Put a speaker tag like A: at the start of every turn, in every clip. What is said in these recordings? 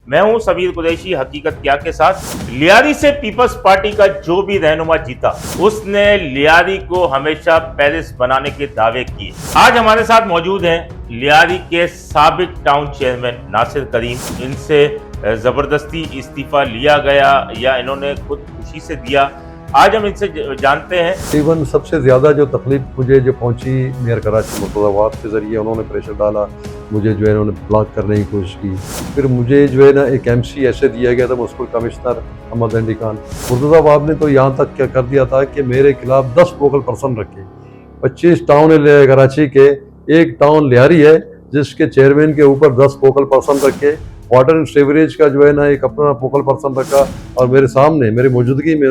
A: मैं हूं समीर कुरैशी हकीकत क्या के साथ। लियारी से पीपल्स पार्टी का जो भी रहनुमा जीता उसने लियारी को हमेशा पेरिस बनाने के दावे किए। आज हमारे साथ मौजूद हैं लियारी के साबिक टाउन चेयरमैन नासिर करीम। इनसे जबरदस्ती इस्तीफा लिया गया या इन्होंने खुद खुशी से दिया, आज हम इनसे जानते हैं।
B: इवन सबसे ज़्यादा जो तकलीफ मुझे जो पहुंची मेयर कराची मुर्तज़ाबाद के ज़रिए, उन्होंने प्रेशर डाला मुझे, जो है उन्होंने ब्लॉक करने की कोशिश की। फिर मुझे जो है ना एक MC ऐसे दिया गया था municipal commissioner Ahmad Andy Khan. Murtazabad ने तो यहाँ तक क्या कर दिया था कि मेरे खिलाफ 10 वोकल पर्सन रखे। 25 टाउन है कराची के, एक टाउन लियारी है जिसके चेयरमैन के ऊपर 10 वोकल पर्सन रखे। वाटर एंड सीवरेज का जो है ना एक अपना फोकल पर्सन रखा और मेरे सामने मेरी मौजूदगी में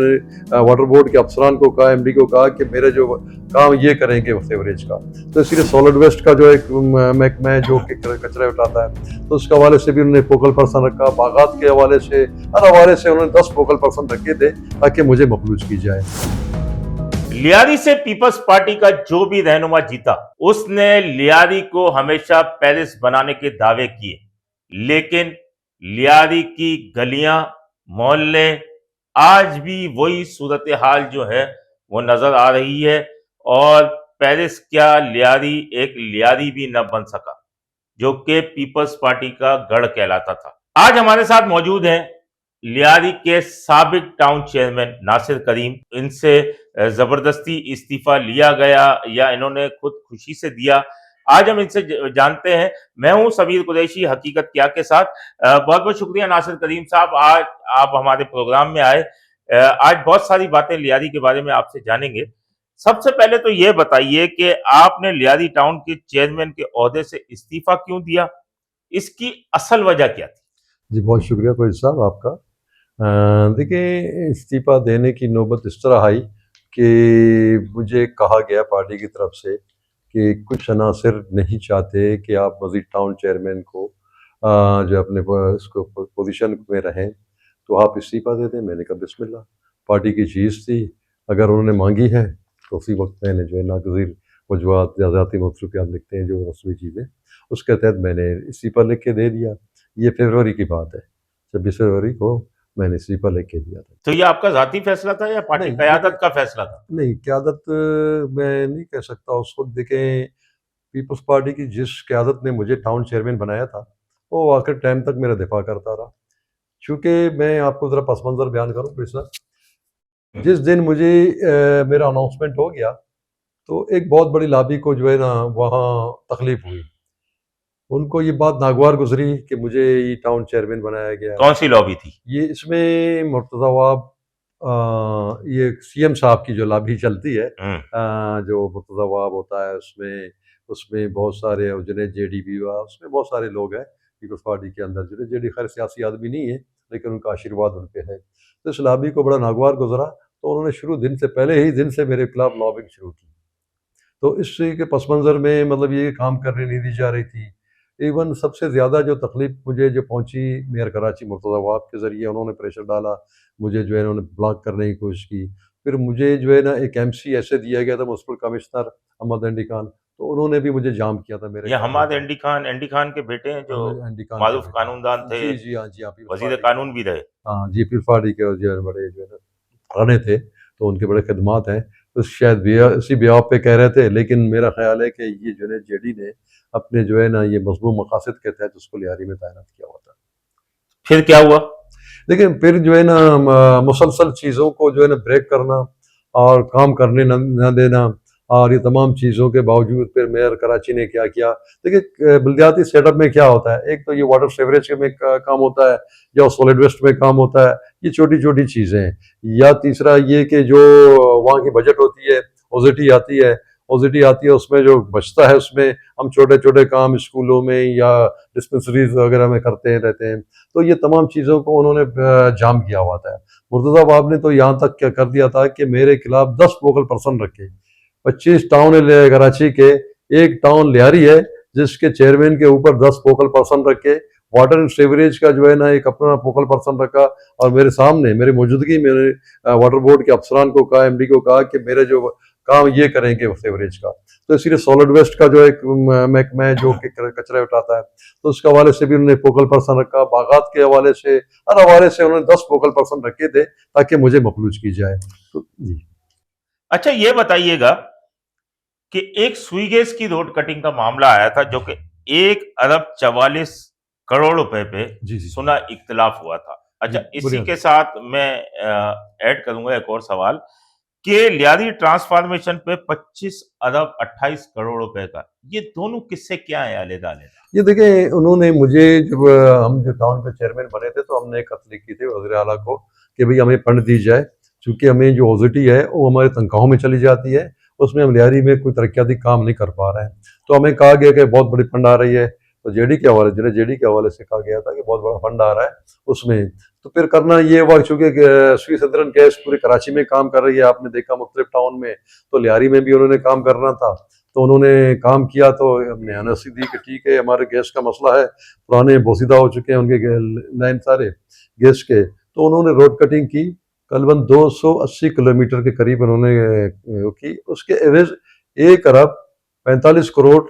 B: वाटर बोर्ड के अफसरान को कहा, MD को कहा कि मेरे जो काम ये करेंगे सीवरेज का। तो इसीलिए सॉलिड वेस्ट का जो एक महकमा है जो कचरा उठाता है, तो उसके हवाले से भी उन्होंने फोकल पर्सन रखा। बागात के हवाले से, हर हवाले से उन्होंने 10 फोकल पर्सन रखे थे ताकि मुझे मफलूज की जाए।
A: लियारी से पीपल्स पार्टी का जो भी रहनुमा जीता उसने लियारी को हमेशा पेरिस बनाने के दावे किए, लेकिन लियारी की गलियां, मोहल्ले आज भी वही सूरत हाल जो है वो नजर आ रही है। और पेरिस क्या, लियारी एक लियारी भी न बन सका जो कि पीपल्स पार्टी का गढ़ कहलाता था। आज हमारे साथ मौजूद हैं लियारी के साबिक टाउन चेयरमैन नासिर करीम। इनसे जबरदस्ती इस्तीफा लिया गया या इन्होंने खुद खुशी से दिया, आज हम इनसे जानते हैं। मैं हूं समीर कुरैशी हकीकत क्या के साथ। बहुत बहुत शुक्रिया नासिर करीम साहब, आज आप हमारे प्रोग्राम में आए। आज बहुत सारी बातें लियारी के बारे में आपसे जानेंगे। सबसे पहले तो ये बताइए कि आपने लियारी टाउन के चेयरमैन के ओहदे से इस्तीफा क्यों दिया, इसकी असल वजह क्या थी?
B: जी बहुत शुक्रिया कोई साहब आपका। देखिए, इस्तीफ़ा देने की नौबत इस तरह आई कि मुझे कहा गया पार्टी की तरफ से कि कुछ अनासिर नहीं चाहते कि आप मज़ीद टाउन चेयरमैन को जो अपने इसको पोजीशन में रहें, तो आप इस्तीफ़ा दे दें। मैंने कहा बिस्मिल्लाह, पार्टी की चीज़ थी, अगर उन्होंने मांगी है तो उसी वक्त मैंने जो है नागज़ीर वजूहात या ज़ाती मसरूफियात लिखते हैं जो रस्मी चीज़ें, उसके तहत मैंने इस्तीफ़ा लिख के दे दिया। ये फरवरी की बात है, 26 फरवरी को मैंने इस्तीफा लिख के दिया था।
A: तो ये आपका जाती फैसला था या पार्टी क़यादत का फैसला था?
B: नहीं, क़यादत मैं नहीं कह सकता। उस वक्त देखें, पीपल्स पार्टी की जिस क़यादत ने मुझे टाउन चेयरमैन बनाया था वो आखिर टाइम तक मेरा दिफा करता रहा। चूँकि मैं आपको ज़रा पस मंज़र बयान करूँ प्लीज़ सर, जिस दिन मुझे मेरा अनाउंसमेंट हो गया तो एक बहुत बड़ी लॉबी को जो है ना वहाँ तकलीफ हुई। उनको ये बात नागवार गुजरी कि मुझे ये टाउन चेयरमैन बनाया गया।
A: कौन सी लॉबी थी
B: ये? इसमें मुर्तज़ाबाद ये CM साहब की जो लॉबी चलती है, जो मुर्तज़ाबाद होता है उसमें उसमें बहुत सारे, जुनैद JD भी हुआ, उसमें बहुत सारे लोग हैं पीपल्स पार्टी के अंदर। जुनैद JD खैर सियासी आदमी नहीं है लेकिन उनका आशीर्वाद उन पे है। तो इस लॉबी को बड़ा नागवार गुजरा, तो उन्होंने शुरू दिन से, पहले ही दिन से मेरे खिलाफ लॉबिंग शुरू की। तो इसी के पस मंज़र में मतलब ये काम करने नहीं दी जा रही थी। इवन सबसे ज़्यादा जो तकलीफ मुझे जो पहुंची मेयर कराची मुर्तज़ाबाद के ज़रिए, उन्होंने प्रेशर डाला मुझे, जो है उन्होंने ब्लॉक करने की कोशिश की। फिर मुझे जो है ना एक MC ऐसे दिया गया था municipal commissioner Ahmad Andy Khan, तो उन्होंने भी मुझे जाम किया था मेरे
A: ये
B: काम
A: हमाद
B: पे।
A: एंडी खान के बेटे हैं जो
B: एंडी खान के
A: मारूफ
B: बेटे।
A: कानूनदान थे,
B: जी, जी, हाँ जी, हाँ, पीपल्स
A: वजीर
B: पार्टी के।
A: कानून भी रहे।
B: हाँ जी, पीपल्स पार्टी के जो है बड़े जो है ना पुराने थे, तो उनके बड़े खिदमात हैं। तो शायद इसी ब्याह पे कह रहे थे, लेकिन मेरा ख्याल है कि ये जुनैद JD ने अपने जो है ना ये मज़मूम मकासद के तहत उसको लियारी में तैनात किया हुआ था।
A: फिर क्या हुआ?
B: देखिए, फिर जो है ना मुसलसल चीज़ों को जो है ना ब्रेक करना और काम करने न देना, और ये तमाम चीज़ों के बावजूद फिर मेयर कराची ने क्या किया। देखिए, बल्दियाती सेटअप में क्या होता है, एक तो ये वाटर सीवरेज में काम होता है या सॉलिड वेस्ट में काम होता है, ये छोटी छोटी चीज़ें हैं। या तीसरा ये कि जो वहाँ की बजट होती है, OZT आती है, उसमें जो बचता है उसमें हम छोटे छोटे काम स्कूलों में या डिस्पेंसरीज वगैरह में करते रहते हैं। तो ये तमाम चीज़ों को उन्होंने जाम किया हुआ था। मुर्तज़ाबाद ने तो यहाँ तक क्या कर दिया था कि मेरे खिलाफ 10 वोकल पर्सन रखे। 25 टाउन है कराची के, एक टाउन लियारी है जिसके चेयरमैन के ऊपर 10 वोकल पर्सन रखे। वाटर एंड सीवरेज का जो है ना एक अपना वोकल पर्सन रखा और मेरे सामने मेरी मौजूदगी में वाटर बोर्ड के अफसरान को कहा, MD को कहा कि मेरे जो काम ये करेंगे सेवरेज का। तो इसीलिए सॉलिड वेस्ट का जो एक महकमा है जो कि कचरा उठाता है, तो उसके हवाले से भी उन्होंने फोकल पर्सन रखा। बागात के हवाले से, हर हवाले से उन्होंने 10 फोकल पर्सन रखे थे ताकि मुझे मफलूज की जाए। तो जी।
A: अच्छा, ये बताइएगा कि एक सुई गैस की रोड कटिंग का मामला आया था जो कि 1 अरब 44 करोड़ रुपए पे
B: जी जी।
A: सुना इख्तिलाफ हुआ था। अच्छा,
B: जी
A: इसी
B: बुनियाद।
A: के साथ मैं ऐड करूंगा एक और सवाल कि लियारी ट्रांसफॉर्मेशन पे 25 अरब 28 करोड़ रुपए का, ये दोनों किससे क्या है अलग अलग?
B: ये देखें, उन्होंने मुझे जब हम जो टाउन के चेयरमैन बने थे तो हमने एक खत लिखी थी वज़ीर आला को कि भाई हमें फंड दी जाए, चूँकि हमें जो ऑज़िटी है वो हमारी तनख्वाहों में चली जाती है, उसमें हम लियारी में कोई तरक्याती काम नहीं कर पा रहे हैं। तो हमें कहा गया कि बहुत बड़ी फंड आ रही है, तो जेडी के हवाले जिन्हें जेडी के हवाले से कहा गया था कि बहुत बड़ा फंड आ रहा है उसमें। तो फिर करना ये हुआ, चूँकि सुई सदरन गैस पूरी कराची में काम कर रही है, आपने देखा मुख्तलिफ टाउन में, तो लियारी में भी उन्होंने काम करना था। तो उन्होंने काम किया तो हमने एनओसी दी कि ठीक है, हमारे गैस का मसला है, पुराने बोसीदा हो चुके हैं उनके लाइन सारे गैस के। तो उन्होंने रोड कटिंग की, करीबन 280 किलोमीटर के करीब उन्होंने वो की। उसके एवज 1 अरब 45 करोड़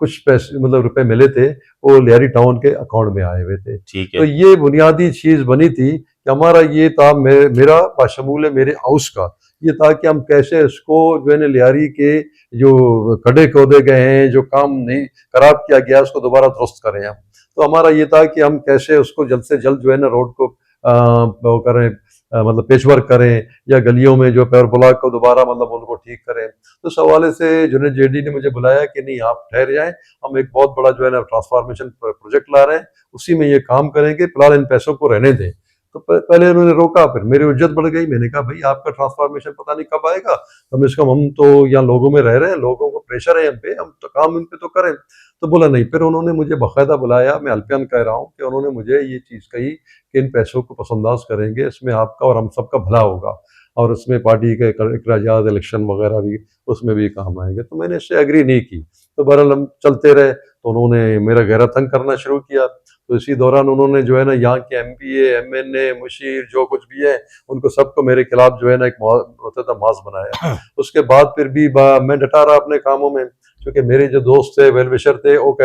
B: कुछ पैसे मतलब रुपए मिले थे, वो लियारी टाउन के अकाउंट में आए हुए थे।
A: ठीक
B: तो
A: है।
B: ये बुनियादी चीज बनी थी कि हमारा ये था, मेरा बाशमूल मेरे हाउस का ये था कि हम कैसे इसको जो है ना लियारी के जो खड्डे खोदे गए हैं, जो काम नहीं खराब किया गया, उसको दोबारा दुरुस्त करें हम। तो हमारा ये था कि हम कैसे उसको जल्द से जल्द जो है ना रोड को वो करें, मतलब पेचवर्क करें, या गलियों में जो पेवर ब्लॉक को दोबारा मतलब उनको ठीक करें। तो इस हवाले से जुनेद जेडी ने मुझे बुलाया कि नहीं आप ठहर जाएं, हम एक बहुत बड़ा जो है ना ट्रांसफॉर्मेशन प्रोजेक्ट ला रहे हैं, उसी में ये काम करेंगे, फिलहाल इन पैसों को रहने दें। तो पहले उन्होंने रोका, फिर मेरी उज्जत बढ़ गई। मैंने कहा भाई आपका ट्रांसफॉर्मेशन पता नहीं कब आएगा, कम से कम हम तो यहाँ लोगों में रह रहे हैं, लोगों को प्रेशर है हम पे, हम तो काम इन पे तो करें। तो बोला नहीं। फिर उन्होंने मुझे बाकायदा बुलाया, मैं अल्पियन कह रहा हूँ कि उन्होंने मुझे ये चीज़ कही कि इन पैसों को पसंदाज करेंगे, इसमें आपका और हम सबका भला होगा, और उसमें पार्टी के अखराजात इलेक्शन वगैरह भी उसमें भी काम आएंगे। तो मैंने इससे एग्री नहीं की। तो बहरहाल हम चलते रहे, तो उन्होंने मेरा गहरा तंग करना शुरू किया। तो इसी दौरान उन्होंने जो है ना यहाँ के एमपीए, एमएनए, मुशीर जो कुछ भी है, उनको सबको मेरे खिलाफ जो है ना एक होता था मास बनाया। उसके बाद फिर भी मैं डटा रहा अपने कामों में, क्योंकि मेरे जो दोस्त थे, वेल विशर थे, वो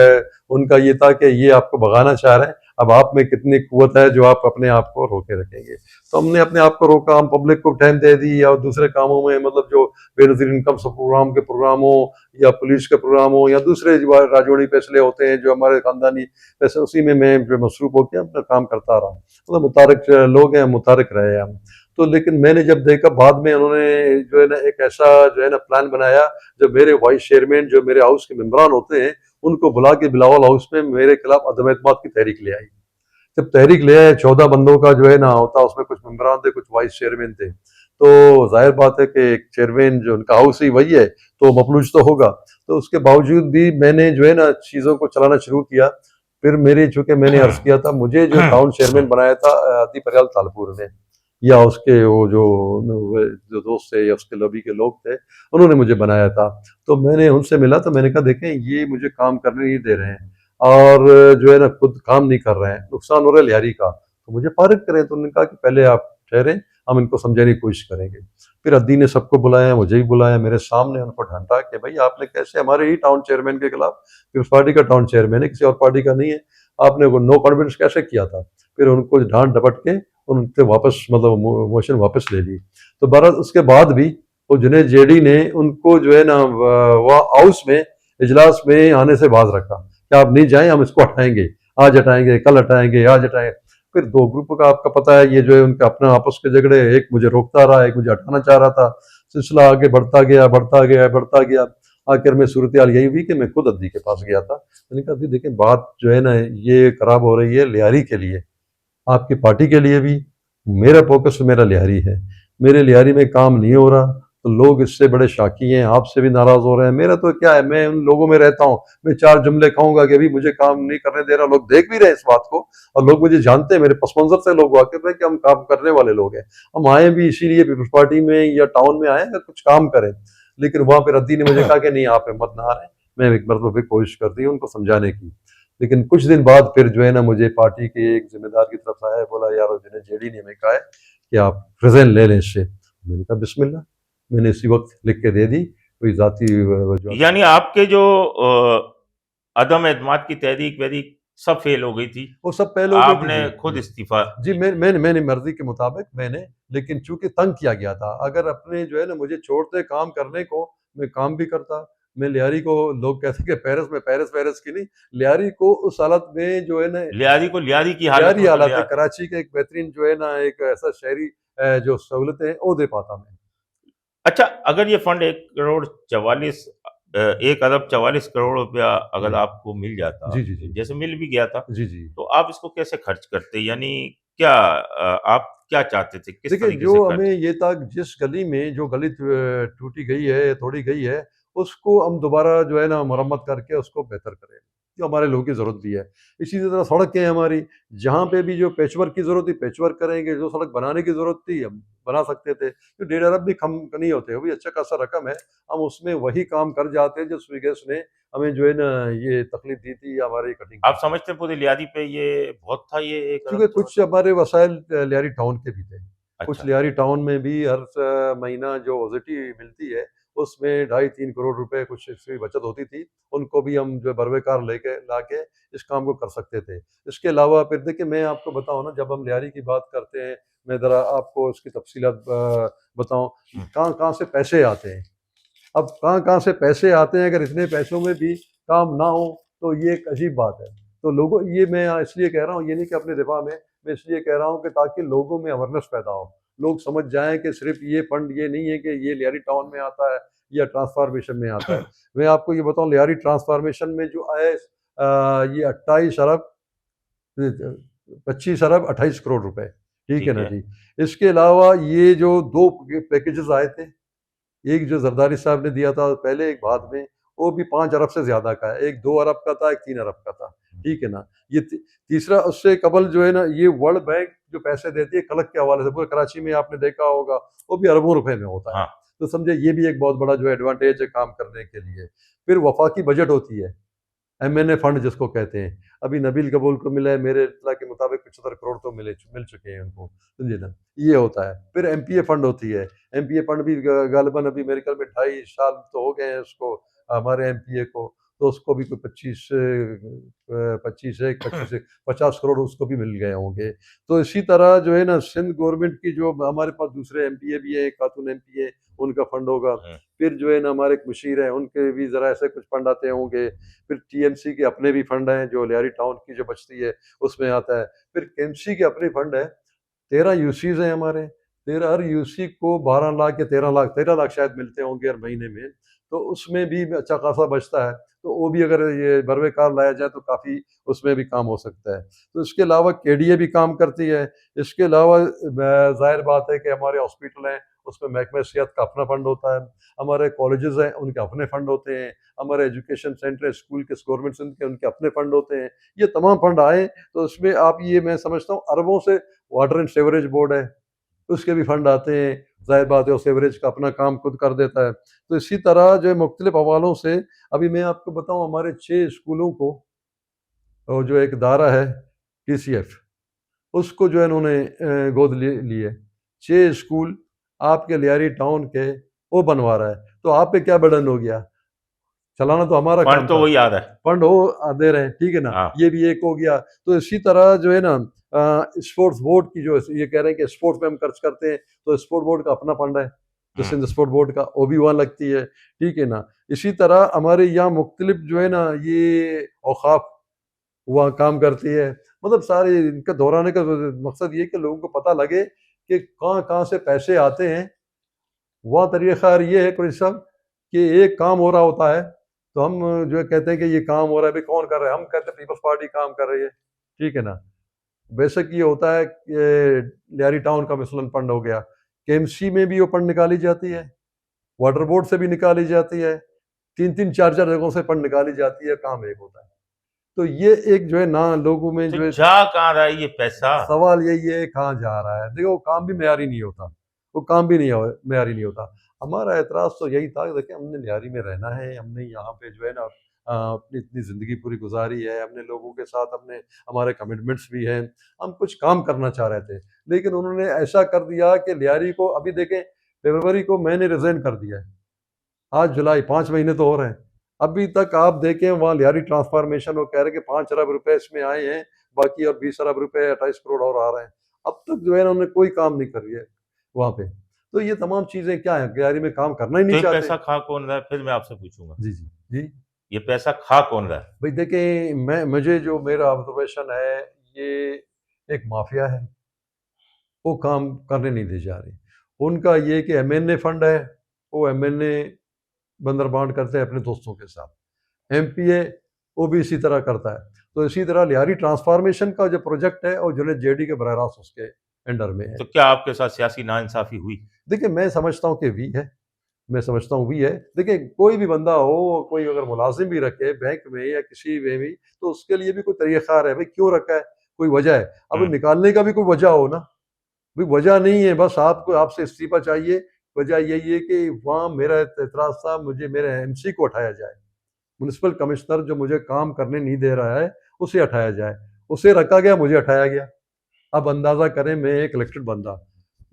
B: उनका ये था कि ये आपको भगाना चाह रहे हैं, अब आप में कितनी कुव्वत है जो आप अपने आप को रोके रखेंगे। तो हमने अपने आप को रोका, हम पब्लिक को टाइम दे दी, और दूसरे कामों में मतलब जो बेनजीर इनकम सब प्रोग्राम के प्रोग्राम हो, या पुलिस के प्रोग्राम हो, या दूसरे राजौड़ी फैसले होते हैं जो हमारे खानदानी पैसे, उसी में मैं जो मसरूफ होकर अपना काम करता रहा। मतलब मुतारिक लोग हैं, मुतारिक रहे हम। तो लेकिन मैंने जब देखा बाद में उन्होंने जो है ना एक ऐसा जो है ना प्लान बनाया, जो मेरे वाइस चेयरमैन जो मेरे हाउस के मेम्बरान होते हैं उनको बुला के बिलावल हाउस में मेरे खिलाफ अदम एतमाद की तहरीक ले आई। जब तहरीक ले आए, 14 बंदों का जो है ना होता, उसमें कुछ मेम्बरान थे, कुछ वाइस चेयरमैन थे। तो जाहिर बात है कि एक चेयरमैन जो उनका हाउस ही वही है, तो मफलूज तो होगा। तो उसके बावजूद भी मैंने जो है ना चीज़ों को चलाना शुरू किया। फिर मेरी, चूंकि मैंने अर्ज किया था, मुझे जो टाउन चेयरमैन बनाया था आदि परियाल तालपुर ने, या उसके वो जो दोस्त थे या उसके लॉबी के लोग थे, उन्होंने मुझे बनाया था। तो मैंने उनसे मिला, तो मैंने कहा देखें ये मुझे काम करने नहीं दे रहे हैं, और जो है ना खुद काम नहीं कर रहे हैं, नुकसान हो रहा है लियारी का, तो मुझे फारिग करें। तो उन्होंने कहा कि पहले आप ठहरें, हम इनको समझाने की कोशिश करेंगे। फिर अद्दी ने सबको बुलाया, मुझे भी बुलाया, मेरे सामने उनको डांटा कि भाई आपने कैसे हमारे ही टाउन चेयरमैन के खिलाफ, पीपल्स पार्टी का टाउन चेयरमैन है, किसी और पार्टी का नहीं है, आपने वो नो कॉन्फिडेंस कैसे किया था। फिर उनको डांट डपट के उनसे वापस मतलब मोशन वापस ले ली। तो बहरहाल उसके बाद भी वो जुनेद जेडी ने उनको जो है ना वह हाउस में इजलास में आने से बाज रखा कि आप नहीं जाएं, हम इसको हटाएंगे, आज हटाएंगे, कल हटाएंगे, आज हटाएंगे। फिर दो ग्रुप का आपका पता है, ये जो है उनका अपना आपस के झगड़े, एक मुझे रोकता रहा, एक मुझे हटाना चाह रहा था। सिलसिला आगे बढ़ता गया, बढ़ता गया, बढ़ता गया। आखिर में सूरत हाल यही हुई कि मैं खुद अद्दी के पास गया था। मैंने कहा अद्दी देखें, बात जो है ना ये खराब हो रही है लियारी के लिए, आपकी पार्टी के लिए भी। मेरा फोकस मेरा लिहारी है, मेरे लिहारी में काम नहीं हो रहा, तो लोग इससे बड़े शाकी हैं, आपसे भी नाराज हो रहे हैं। मेरा तो क्या है, मैं उन लोगों में रहता हूँ, मैं चार जुमले खाऊंगा कि अभी मुझे काम नहीं करने दे रहा। लोग देख भी रहे हैं इस बात को, और लोग मुझे जानते हैं, मेरे पस मंजर से लोग वाकिफ है कि हम काम करने वाले लोग हैं। हम आए भी इसीलिए पीपल्स पार्टी में या टाउन में आए कुछ काम करें। लेकिन वहां पर रद्दी ने मुझे कहा कि नहीं, आप हिम्मत ना हारें। मैं एक मरतबा फिर कोशिश कर दी उनको समझाने की। लेकिन कुछ दिन बाद फिर जो है ना मुझे पार्टी के एक जिम्मेदार की तरफ से आया, बोला यार जिन्हें जेडी ने हमें कहा है कि आप रिजाइन ले लें इससे। मैंने कहा बिस्मिल्लाह, मैंने इसी वक्त लिख के दे दी, कोई ज़ाती वजूहत।
A: यानी आपके जो अदम एतमाद की तहरीक वहरीक सब फेल हो गई थी,
B: वो सब पहले हो गई थी
A: आपने
B: जी।
A: खुद
B: जी
A: इस्तीफा
B: जी,
A: दे दिया।
B: मैंने मर्जी के मुताबिक मैंने, लेकिन चूंकि तंग किया गया था, अगर अपने जो है ना मुझे छोड़ते काम करने को, मैं काम भी करता। मैं लियारी को, लोग कहते हैं कि पेरिस में, पेरिस पेरिस की नहीं, लियारी को उस हालत में जो है ना,
A: लियारी को लियारी की हालत
B: लियारी
A: में तो ले
B: हालत है,
A: आते।
B: कराची का एक बेहतरीन जो है ना एक ऐसा शहरी जो सहूलतें हैं वो दे पाता मैं।
A: अच्छा, अगर ये फंड 1 रुपया अगर
B: जी
A: आपको मिल जाता,
B: जी जी जी
A: जैसे मिल भी गया था,
B: जी जी।
A: तो आप इसको कैसे खर्च करते? यानी क्या आप क्या चाहते थे? किस
B: देखिए,
A: तरीके
B: जो
A: से
B: हमें
A: खर्च?
B: ये था कि जिस गली में जो गली टूटी गई है, तोड़ी गई है, उसको हम दोबारा जो है ना मरम्मत करके उसको बेहतर करें, जो हमारे लोगों की ज़रूरत भी है। इसी तरह सड़कें हैं हमारी, जहाँ पे भी जो पैचवर्क की ज़रूरत थी, पैचवर्क करेंगे, जो सड़क बनाने की ज़रूरत थी, हम बना सकते थे। तो 1.5 अरब भी कम नहीं होते, वो भी अच्छा खासा रकम है। हम उसमें वही काम कर जाते हैं जो स्वीगेस ने हमें जो है ना ये तकलीफ दी थी या हमारी कटिंग की
A: आप
B: थी।
A: समझते हैं पूरी लियारी पे ये बहुत था, ये 1
B: क्योंकि
A: अरब जो
B: कुछ हमारे वसाइल लियारी टाउन के भी थे। कुछ
A: अच्छा,
B: लियारी टाउन में भी हर महीना जो ओज़ेटी मिलती है, उसमें ढाई 3 करोड़ रुपए कुछ इसकी बचत होती थी। उनको भी हम जो है बरवेकार लेके लाके इस काम को कर सकते थे। इसके अलावा फिर देखिए, मैं आपको बताऊँ ना, जब हम लियारी की बात करते हैं, मैं ज़रा आपको इसकी तफ़सीलात बताऊँ,
A: हुँ,
B: कहाँ-कहाँ से पैसे आते हैं। अब कहाँ-कहाँ से पैसे आते हैं, अगर इतने पैसों में भी काम ना हो, तो ये एक अजीब बात है। तो लोगों, ये मैं इसलिए कह रहा हूँ, ये नहीं कि अपने दिफा में, मैं इसलिए कह रहा हूँ कि ताकि लोगों में अवेयरनेस पैदा हो। लोग समझ जाएँ कि सिर्फ़ ये फंड ये नहीं है कि ये लियारी टाउन में आता है या ट्रांसफ़ॉर्मेशन में आता है। मैं आपको ये बताऊँ, लियारी ट्रांसफ़ॉर्मेशन में जो आए ये 28 अरब 25 अरब 28 करोड़ रुपए, ठीक है
A: ठीक
B: ना
A: है।
B: जी। इसके अलावा ये जो 2 पैकेजेज़ आए थे, एक जो ज़रदारी साहब ने दिया था पहले, एक बाद में, वो भी 5 अरब से ज़्यादा का है। एक 2 अरब का था, एक 3 अरब का था। ठीक है ना? ये तीसरा, उससे कबल जो है ना, ये वर्ल्ड बैंक जो पैसे देती है क्लर्क के हवाले से, पूरे कराची में आपने देखा होगा, वो भी अरबों रुपए में होता है।
A: हाँ,
B: तो समझे, ये भी एक बहुत बड़ा जो एडवांटेज है काम करने के लिए। फिर वफाकी बजट होती है। एमएनए फंड जिसको कहते हैं। अभी नबील कबूल को मिला है, मेरे इत्तला के मुताबिक 75 करोड़ तो मिल चुके हैं उनको, समझे ना? ये होता है। फिर एमपीए फंड होती है। एमपीए फंड भी गालिबन अभी मेरे ख्याल में 2.5 साल तो हो गए हैं उसको, हमारे एमपीए को। तो उसको भी कोई 25 है, 25 से 50 करोड़ उसको भी मिल गए होंगे। तो इसी तरह जो है ना, सिंध गवर्नमेंट की जो हमारे पास दूसरे एमपीए भी है, खातून एमपीए, उनका फंड होगा।
A: हुँ,
B: फिर जो है ना, हमारे एक मुशीर हैं, उनके भी ज़रा ऐसे कुछ फंड आते होंगे। फिर टीएमसी के अपने भी फंड हैं, जो लियारी टाउन की जो बचती है उसमें आता है। फिर केएमसी के अपने फंड है। 13 यूसीज हैं हमारे। 13, हर यूसी को 12 लाख या 13 लाख शायद मिलते होंगे हर महीने में। तो उसमें भी अच्छा खासा बचता है। तो वो भी अगर ये बरवे कार लाया जाए तो काफ़ी उसमें भी काम हो सकता है। तो इसके अलावा केडीए भी काम करती है। इसके अलावा ज़ाहिर बात है कि हमारे हॉस्पिटल हैं, उसमें महकमा सेहत का अपना फंड होता है। हमारे कॉलेजेस हैं, उनके अपने फंड होते हैं। हमारे एजुकेशन सेंटर, स्कूल के गवर्नमेंट सिंध के, उनके अपने फंड होते हैं। ये तमाम फंड आए, तो उसमें आप ये, मैं समझता हूँ अरबों से, वाटर एंड सीवरेज बोर्ड है, उसके भी फंड आते हैं। ज़ाहिर बात है वो सीवरेज का अपना काम खुद कर देता है। तो इसी तरह जो है मुख्तलिफ हवालों से, अभी मैं आपको बताऊँ, हमारे 6 स्कूलों को, और जो एक इदारा है टीसीएफ, उसको जो है इन्होंने गोद लिए। 6 स्कूल आपके लियारी टाउन के वो बनवा रहा है। तो आप पे क्या बर्डन हो गया? चलाना तो हमारा
A: फंड
B: काम
A: तो
B: था।
A: वही आ रहा है।
B: फंड हो दे रहे हैं, ठीक है ना?
A: हाँ,
B: ये भी एक हो गया। तो इसी तरह जो है ना, स्पोर्ट्स बोर्ड की जो ये कह रहे हैं कि स्पोर्ट्स में हम खर्च करते हैं, तो स्पोर्ट बोर्ड का अपना फंड है, जो
A: हुँ,
B: सिंध स्पोर्ट बोर्ड का, वो भी वहाँ लगती है, ठीक है ना? इसी तरह हमारे यहाँ मुख्तलिफ जो है ना, ये औक़ाफ़ वहाँ काम करती है। मतलब सारे इनका दोहराने का मकसद ये है कि लोगों को पता लगे कि कहाँ-कहाँ से पैसे आते हैं। वहाँ तरीक़ाकार ये है कुरैशी साहब, कि एक काम हो रहा होता है, तो हम जो है कहते हैं कि ये काम हो रहा है, भाई कौन कर रहा है? हम कहते हैं पीपल्स पार्टी काम कर रही है, ठीक है ना? बेशक ये होता है कि लियारी टाउन का मसलन फंड हो गया, केएमसी में भी वो फंड निकाली जाती है, वाटर बोर्ड से भी निकाली जाती है, 3-3 4-4 जगहों से फंड निकाली जाती है, काम एक होता है। तो ये एक जो है ना, लोगों में
A: तो
B: जो है
A: जा कहाँ रहा है ये पैसा?
B: सवाल यही है, कहाँ जा रहा है? देखो, वो काम भी मेयारी नहीं होता, वो काम भी नहीं हो मेयारी नहीं होता। हमारा एतराज़ तो यही था कि देखिए, हमने लियारी में रहना है, हमने यहाँ पे जो है ना अपनी इतनी ज़िंदगी पूरी गुज़ारी है, हमने लोगों के साथ अपने हमारे कमिटमेंट्स भी हैं, हम कुछ काम करना चाह रहे थे। लेकिन उन्होंने ऐसा कर दिया कि लियारी को, अभी देखें, फरवरी को मैंने रिजाइन कर दिया है। आज जुलाई, 5 महीने तो हो रहे हैं। अभी तक आप देखें वहाँ लियारी ट्रांसफॉर्मेशन वो कह रहे हैं कि 5 अरब रुपए इसमें आए हैं, बाकी और 20 अरब रुपए 28 करोड़ और आ रहे हैं। अब तक जो है ना उन्होंने कोई काम नहीं कर रही है वहाँ पे। तो ये तमाम चीजें क्या है, लियारी में काम करना ही
A: तो
B: नहीं
A: ये
B: चाहते।
A: पैसा खा कौन रहा है, फिर मैं आपसे पूछूंगा,
B: जी जी जी।
A: ये पैसा खा कौन रहा है?
B: भाई देखें, मैं मुझे जो मेरा ऑब्जर्वेशन है, ये एक माफिया है, वो काम करने नहीं दे जा रही। उनका ये कि एमएनए फंड है, वो एमएनए बंदरबांट करते हैं अपने दोस्तों के साथ। एमपीए वो भी इसी तरह करता है। तो इसी तरह लियारी ट्रांसफॉर्मेशन का जो प्रोजेक्ट है, और जुनेद जेडी के बरह रास्त उसके अंडर में है।
A: तो क्या आपके साथ सियासी नाइंसाफी हुई?
B: देखिए, मैं समझता हूँ कि वी है, मैं समझता हूँ वी है। देखिए, कोई भी बंदा हो, कोई अगर मुलाजिम भी रखे बैंक में या किसी में भी, तो उसके लिए भी कोई तरीक़ाकार है। भाई क्यों रखा है, कोई वजह है। अब
A: हम्म।
B: निकालने का भी कोई वजह हो ना। भाई वजह नहीं है, बस आपको आपसे इस्तीफा चाहिए। वजह यही है कि वहाँ मेरा एतराज़ था, मुझे मेरे एमसी को हटाया जाए। म्युनिसिपल कमिश्नर जो मुझे काम करने नहीं दे रहा है, उसे हटाया जाए। उसे रखा गया, मुझे हटाया गया। अब अंदाज़ा करें, मैं एक इलेक्टेड बंदा,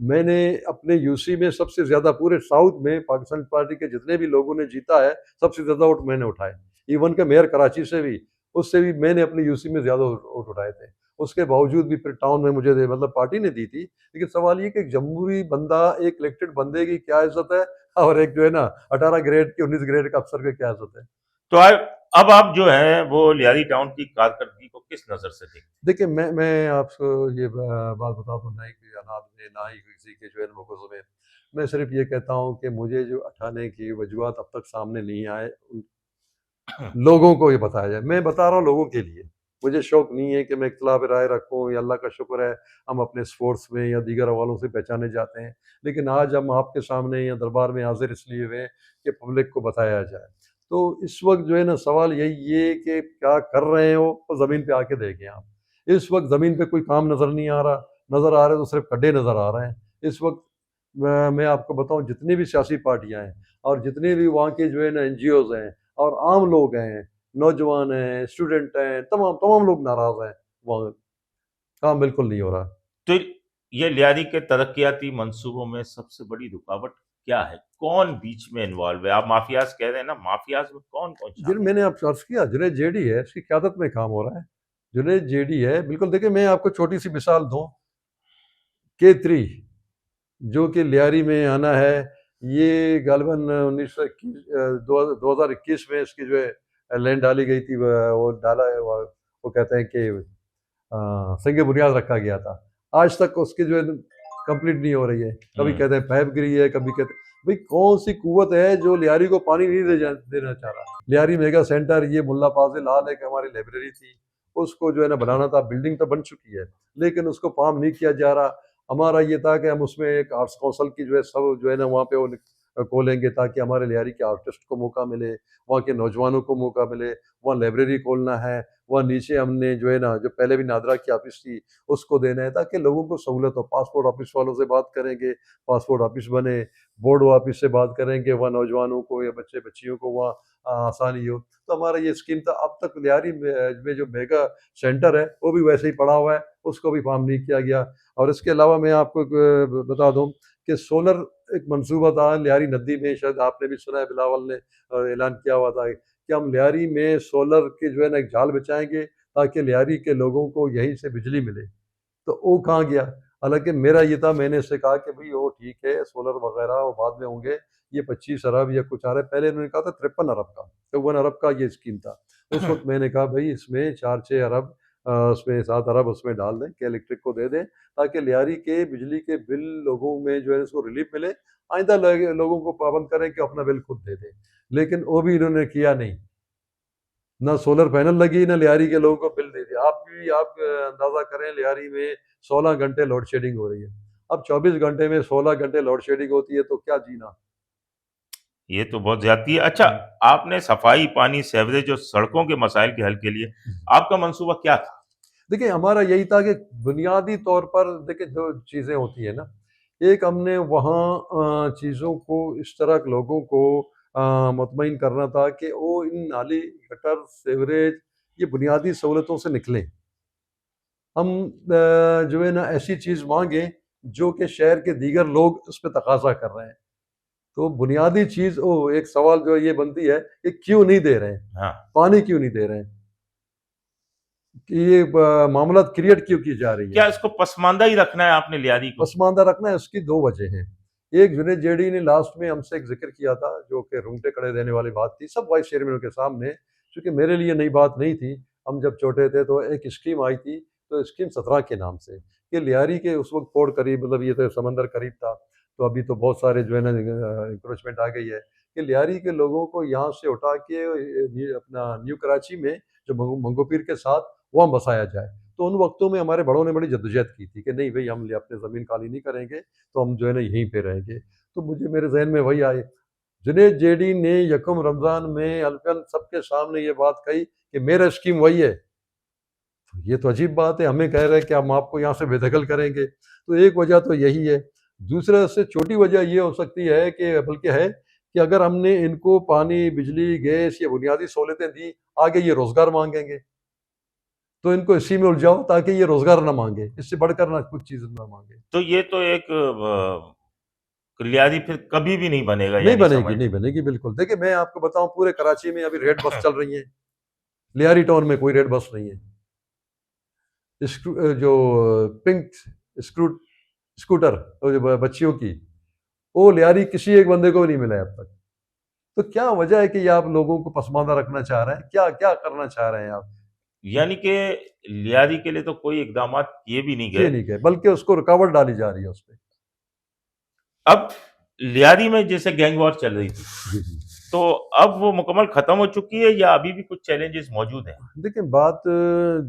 B: मैंने अपने यूसी में सबसे ज़्यादा पूरे साउथ में पाकिस्तान पार्टी के जितने भी लोगों ने जीता है, सबसे ज़्यादा वोट मैंने उठाए। इवन के मेयर कराची से भी, उससे भी मैंने अपने यूसी में ज़्यादा वोट उठाए थे। उसके बावजूद भी फिर टाउन में मुझे मतलब पार्टी ने दी थी। लेकिन सवाल ये कि एक जमहूरी बंदा, एक इलेक्टेड बंदे की क्या इज्जत है, और एक जो है ना 18 ग्रेड की 19 ग्रेड का अफसर की क्या इज्जत है।
A: तो अब आप जो है वो लियारी टाउन की कारकर्दगी को किस नजर से देखते
B: देखिए, मैं आपको ये बात बता दूँ, ना ही कोई अनाज में, ना ही किसी के जो है मुगज़ में। मैं सिर्फ़ ये कहता हूँ कि मुझे जो हटाने की वजूहत अब तक सामने नहीं आए, उन
A: हैं?
B: लोगों को ये बताया जाए। मैं बता रहा हूँ लोगों के लिए। मुझे शौक नहीं है कि मैं इख्तिलाफ़ राय रखूँ, या अल्लाह का शुक्र है हम अपने स्पोर्ट्स में या दीगर हवालों से पहचाने जाते हैं। लेकिन आज हम आपके सामने या दरबार में हाज़िर इसलिए हुए हैं कि पब्लिक को बताया जाए। तो इस वक़्त जो है ना सवाल यही है कि क्या कर रहे हो, तो ज़मीन पे आके देखें आप। इस वक़्त ज़मीन पे कोई काम नज़र नहीं आ रहा, नज़र आ रहे तो सिर्फ़ गड्ढे नज़र आ रहे हैं। इस वक़्त मैं आपको बताऊँ, जितनी भी सियासी पार्टियाँ हैं और जितने भी वहाँ के जो है ना एनजीओज़ हैं और आम लोग हैं, नौजवान हैं, स्टूडेंट हैं, तमाम तमाम लोग नाराज़ हैं। वहाँ काम बिल्कुल नहीं हो रहा।
A: तो ये लियारी के तरक्याती मंसूबों में सबसे बड़ी रुकावट क्या है? कौन बीच में इन्वॉल्व है? आप माफियाज कह रहे हैं ना, माफियाज में कौन कौन
B: जिन
A: शामिल
B: मैंने आपसे अर्ज़ किया, जुनैद जेडी है, इसकी क़यादत में काम हो रहा है। जुनैद जेडी है, बिल्कुल। देखिए, मैं आपको छोटी-सी मिसाल दूँ, K3 जो कि लियारी में आना है, ये गालिबन 1921 दो 2021 में इसकी जो है लैंड डाली गई थी। वो डाला है, वो कहते हैं कि संग बुनियाद रखा गया था। आज तक उसकी जो है कंप्लीट नहीं हो रही है। कभी कहते हैं पाइप गिरी है, कभी कहते हैं। भाई कौन सी कुव्वत है जो लियारी को पानी नहीं देना चाह रहा। लियारी मेगा सेंटर, ये मुल्ला फाजिल हाल है कि हमारी लाइब्रेरी थी, उसको जो है ना बनाना था। बिल्डिंग तो बन चुकी है, लेकिन उसको काम नहीं किया जा रहा। हमारा ये था कि हम उसमें एक आर्ट्स काउंसिल की जो है सब जो है ना वहाँ पे वो खोलेंगे, ताकि हमारे लियारी के आर्टिस्ट को मौका मिले, वहाँ के नौजवानों को मौका मिले। वहाँ लाइब्रेरी खोलना है, वहाँ नीचे हमने जो है ना, जो पहले भी नादरा की ऑफिस थी, उसको देना है, ताकि लोगों को सहूलत हो। पासपोर्ट ऑफिस वालों से बात करेंगे, पासपोर्ट ऑफिस बने। बोर्ड ऑफिस से बात करेंगे, वहाँ नौजवानों को या बच्चे बच्चियों को वहाँ आसानी हो। तो हमारा ये स्कीम था। अब तक लियारी में जो मेगा सेंटर है, वो भी वैसे ही पड़ा हुआ है, उसको भी फार्म नहीं किया गया। और इसके अलावा मैं आपको बता दूँ कि सोलर एक मंसूबा था लियारी नदी में, शायद आपने भी सुना है, बिलावल ने ऐलान किया हुआ था कि हम लियारी में सोलर के जो है ना एक जाल बिछाएंगे, ताकि लियारी के लोगों को यहीं से बिजली मिले। तो वो कहाँ गया? हालांकि मेरा ये था, मैंने इससे कहा कि भाई वो ठीक है, सोलर वगैरह वो बाद में होंगे। ये 25 अरब या कुछ आ रहा है, पहले इन्होंने कहा था 53 अरब का, 54 अरब का ये स्कीम था। उस
A: हैं?
B: वक्त मैंने कहा भाई इसमें 4-6 अरब, उसमें 7 अरब उसमें डाल दें कि इलेक्ट्रिक को दे दें, ताकि लियारी के बिजली के बिल लोगों में जो है इसको रिलीफ मिले। आइंदा लोगों को पाबंद करें कि अपना बिल खुद दे दें। लेकिन वो भी इन्होंने किया नहीं। ना सोलर पैनल लगी, ना लियारी के लोगों को बिल दे दिया। आप अंदाजा करें, लियारी में 16 घंटे लोड शेडिंग हो रही है। अब 24 घंटे में 16 घंटे लोड शेडिंग होती है, तो क्या जीना।
A: ये तो बहुत ज्यादती है। अच्छा, आपने सफाई, पानी, सीवरेज और सड़कों के मसाइल के हल के लिए आपका मंसूबा क्या था?
B: देखिए, हमारा यही था कि बुनियादी तौर पर देखिए जो चीज़ें होती है ना, एक हमने वहाँ चीज़ों को इस तरह के लोगों को मुतमईन करना था कि वो इन नाली, गटर, सीवरेज, ये बुनियादी सहूलतों से निकलें। हम जो है ना ऐसी चीज़ मांगे जो कि शहर के दीगर लोग उस पे तकाजा कर रहे हैं। तो बुनियादी चीज़ एक सवाल जो ये बनती है कि क्यों नहीं दे रहे हैं?
A: हाँ,
B: पानी क्यों नहीं दे रहे हैं? कि ये मामला क्रिएट क्यों की जा रही है?
A: क्या इसको पसमानदा ही रखना है आपने लियारी को?
B: पसमानदा रखना है, उसकी 2 वजह हैं। एक जुनेद जेडी ने लास्ट में हमसे एक ज़िक्र किया था, जो कि रूंगटे खड़े देने वाली बात थी, सब वाइस चेयरमैनों के सामने, चूँकि मेरे लिए नई बात नहीं थी। हम जब छोटे थे तो एक स्कीम आई थी, तो स्कीम 17 के नाम से, कि लियारी के उस वक़्त पोर्ट करीब, मतलब ये तो समंदर करीब था, तो अभी तो बहुत सारे जो है ना एन्क्रोचमेंट आ गई है, कि लियारी के लोगों को यहाँ से उठा के ये अपना न्यू कराची में, जो मंगोपीर के साथ, वहाँ बसाया जाए। तो उन वक्तों में हमारे बड़ों ने बड़ी जद्दोजहद की थी कि नहीं भई, हम ये अपनी ज़मीन खाली नहीं करेंगे, तो हम जो है ना यहीं पे रहेंगे। तो मुझे मेरे ज़हन में वही आए, जुनैद जेडी ने यकम रमज़ान में अलकन सबके सामने ये बात कही कि मेरा स्कीम वही है। तो ये तो अजीब बात है, हमें कह रहे हैं कि हम आपको यहाँ से बेदखल करेंगे। तो एक वजह तो यही है। दूसरा, इससे छोटी वजह ये हो सकती है कि बल्कि है कि अगर हमने इनको पानी, बिजली, गैस या बुनियादी सहूलतें दी, आगे ये रोज़गार माँगेंगे। तो इनको इसी में उलझाओ ताकि ये रोज़गार ना माँगे, इससे बढ़कर ना कुछ चीज़ ना माँगे।
A: तो ये तो एक लियारी फिर कभी भी नहीं बनेगा,
B: नहीं
A: यानी
B: बनेगी,
A: समझ
B: नहीं
A: लो।
B: बनेगी बिल्कुल। देखिए, मैं आपको बताऊँ, पूरे कराची में अभी रेड बस चल रही हैं। लियारी टाउन में कोई रेड बस नहीं है। जो पिंक स्क्रू स्कूटर, वो जो बच्चियों की, वो लियारी किसी एक बंदे को भी नहीं मिला है अब तक। तो क्या वजह है कि ये आप लोगों को पसमानदा रखना चाह रहे हैं? क्या क्या करना चाह रहे हैं आप?
A: यानी कि लियारी के लिए तो कोई इकदामात किए भी नहीं
B: ये
A: गए।
B: नहीं कहे, बल्कि उसको रुकावट डाली जा रही है उसपे।
A: अब लियारी में जैसे गैंग वॉर चल रही थी,
B: जी, जी।
A: तो अब वो मुकम्मल खत्म हो चुकी है या अभी भी कुछ चैलेंजेस मौजूद हैं?
B: देखिए, बात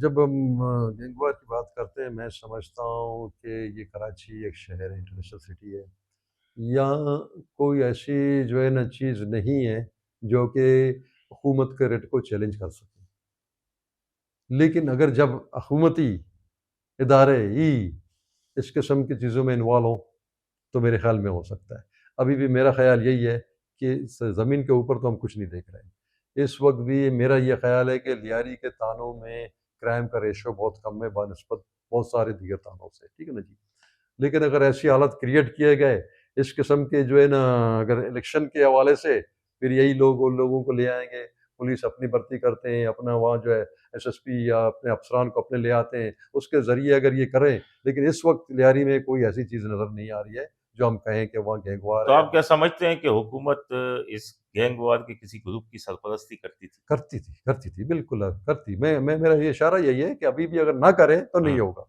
B: जब हम गैंगवार की बात करते हैं, मैं समझता हूँ कि ये कराची एक शहर है, इंटरनेशनल सिटी है। यहाँ कोई ऐसी जो है ना चीज़ नहीं है जो कि हुकूमत के रेट को चैलेंज कर सके। लेकिन अगर जब हुकूमती इदारे ही इस किस्म की चीज़ों में इन्वॉल्व हों, तो मेरे ख़्याल में हो सकता है। अभी भी मेरा ख़्याल यही है कि ज़मीन के ऊपर तो हम कुछ नहीं देख रहे हैं। इस वक्त भी मेरा ये ख़्याल है कि लियारी के थानों में क्राइम का रेशो बहुत कम है बनस्बत बहुत सारे दीगर थानों से, ठीक है ना जी। लेकिन अगर ऐसी हालत क्रिएट किए गए, इस किस्म के जो है ना, अगर इलेक्शन के हवाले से, फिर यही लोग उन लोगों को ले आएंगे। पुलिस अपनी भर्ती करते हैं, अपना वहाँ जो है एसएसपी या अपने अफसरान को अपने ले आते हैं, उसके ज़रिए अगर ये करें। लेकिन इस वक्त लियारी में कोई ऐसी चीज़ नज़र नहीं आ रही है जो हम कहें कि वहाँ गैंगवार
A: तो
B: है।
A: आप क्या समझते हैं कि हुकूमत इस गैंग वॉर के किसी ग्रुप की सरपरस्ती करती थी?
B: करती थी, बिल्कुल करती। मैं मेरा ये इशारा यही है कि अभी भी अगर ना करें तो नहीं
A: हुँ।
B: होगा।